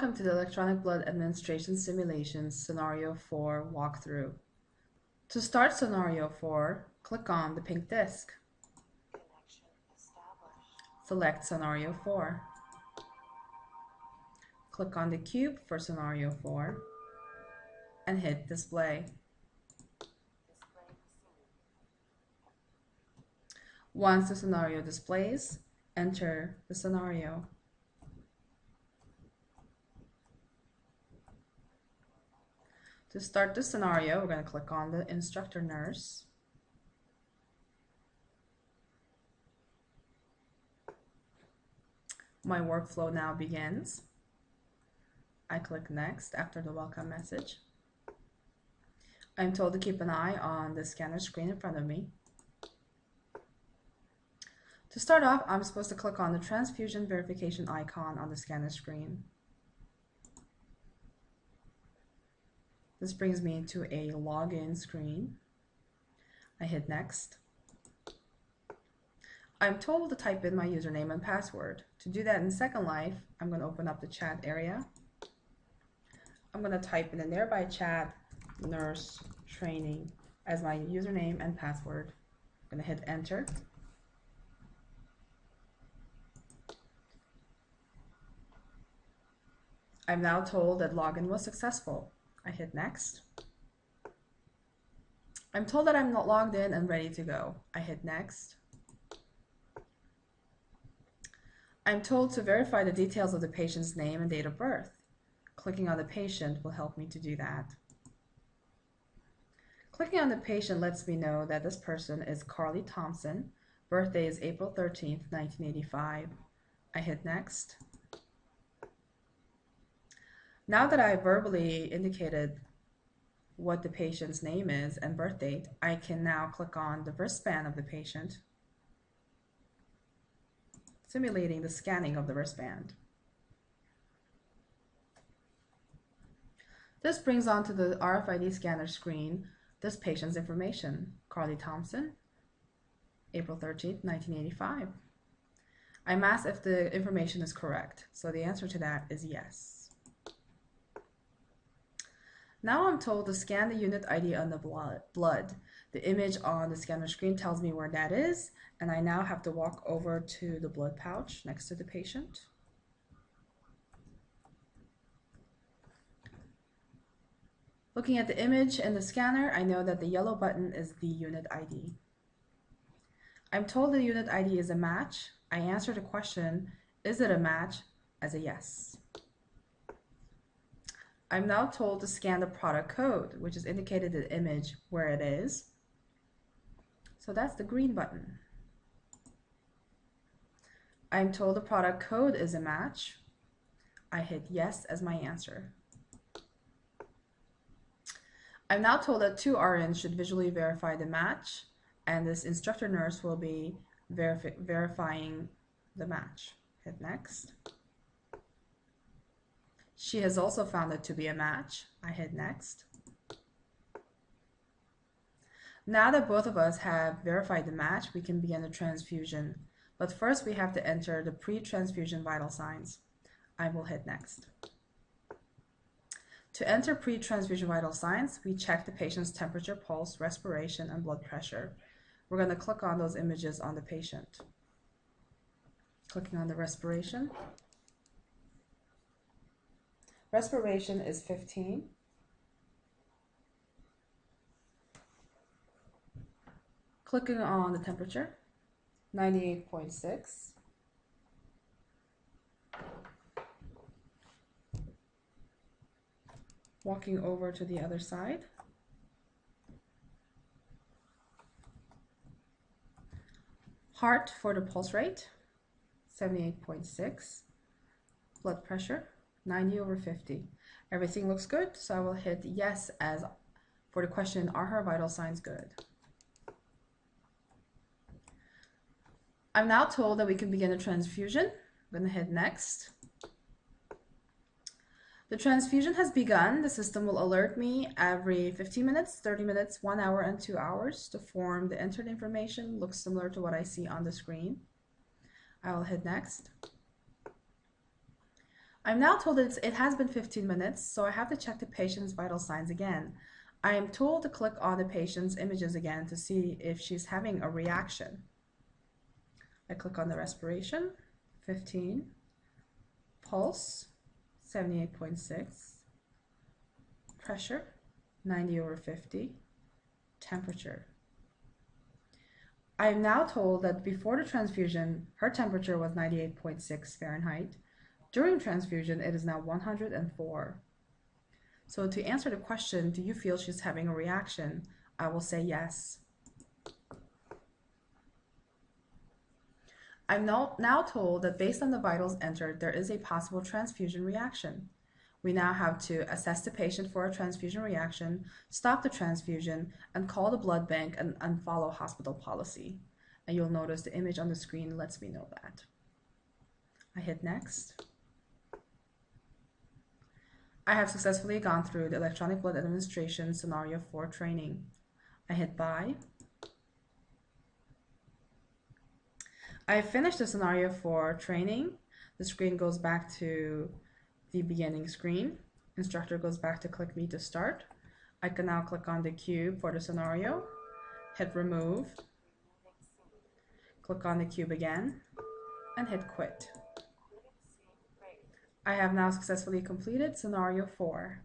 Welcome to the Electronic Blood Administration Simulations Scenario 4 walkthrough. To start Scenario 4, click on the pink disc. Connection established. Select Scenario 4. Click on the cube for Scenario 4 and hit Display. Display the scene. Once the scenario displays, enter the scenario. To start the scenario, we're going to click on the instructor nurse. My workflow now begins. I click next after the welcome message. I'm told to keep an eye on the scanner screen in front of me. To start off, I'm supposed to click on the transfusion verification icon on the scanner screen. This brings me to a login screen. I hit next. I'm told to type in my username and password. To do that in Second Life, I'm going to open up the chat area. I'm going to type in the nearby chat nurse training as my username and password. I'm going to hit enter. I'm now told that login was successful. I hit next. I'm told that I'm not logged in and ready to go. I hit next. I'm told to verify the details of the patient's name and date of birth. Clicking on the patient will help me to do that. Clicking on the patient lets me know that this person is Carly Thompson. Birthday is April 13th, 1985. I hit next. Now that I verbally indicated what the patient's name is and birth date, I can now click on the wristband of the patient, simulating the scanning of the wristband. This brings onto the RFID scanner screen this patient's information: Carly Thompson, April 13th, 1985. I'm asked if the information is correct, so the answer to that is yes. Now I'm told to scan the unit ID on the blood. The image on the scanner screen tells me where that is, and I now have to walk over to the blood pouch next to the patient. Looking at the image in the scanner, I know that the yellow button is the unit ID. I'm told the unit ID is a match. I answer the question, is it a match, as a yes. I'm now told to scan the product code, which is indicated in the image where it is. So that's the green button. I'm told the product code is a match. I hit yes as my answer. I'm now told that 2 RNs should visually verify the match, and this instructor nurse will be verifying the match. Hit next. She has also found it to be a match. I hit next. Now that both of us have verified the match, we can begin the transfusion. But first we have to enter the pre-transfusion vital signs. I will hit next. To enter pre-transfusion vital signs, we check the patient's temperature, pulse, respiration, and blood pressure. We're going to click on those images on the patient. Clicking on the respiration. Respiration is 15. Clicking on the temperature, 98.6. Walking over to the other side. Heart for the pulse rate, 78.6. Blood pressure, 90/50. Everything looks good, so I will hit yes as for the question, are her vital signs good? I'm now told that we can begin a transfusion. I'm going to hit next. The transfusion has begun. The system will alert me every 15 minutes, 30 minutes, 1 hour, and 2 hours. The form, the entered information looks similar to what I see on the screen. I will hit next. I'm now told that it has been 15 minutes, so I have to check the patient's vital signs again. I am told to click on the patient's images again to see if she's having a reaction. I click on the respiration, 15, pulse, 78.6, pressure, 90/50, temperature. I am now told that before the transfusion, her temperature was 98.6 Fahrenheit. During transfusion, it is now 104. So to answer the question, do you feel she's having a reaction? I will say yes. I'm now told that based on the vitals entered, there is a possible transfusion reaction. We now have to assess the patient for a transfusion reaction, stop the transfusion, and call the blood bank and follow hospital policy. And you'll notice the image on the screen lets me know that. I hit next. I have successfully gone through the electronic blood administration scenario 4 training. I hit buy. I have finished the scenario 4 training. The screen goes back to the beginning screen. Instructor goes back to click me to start. I can now click on the cube for the scenario, hit remove, click on the cube again, and hit quit. I have now successfully completed scenario 4.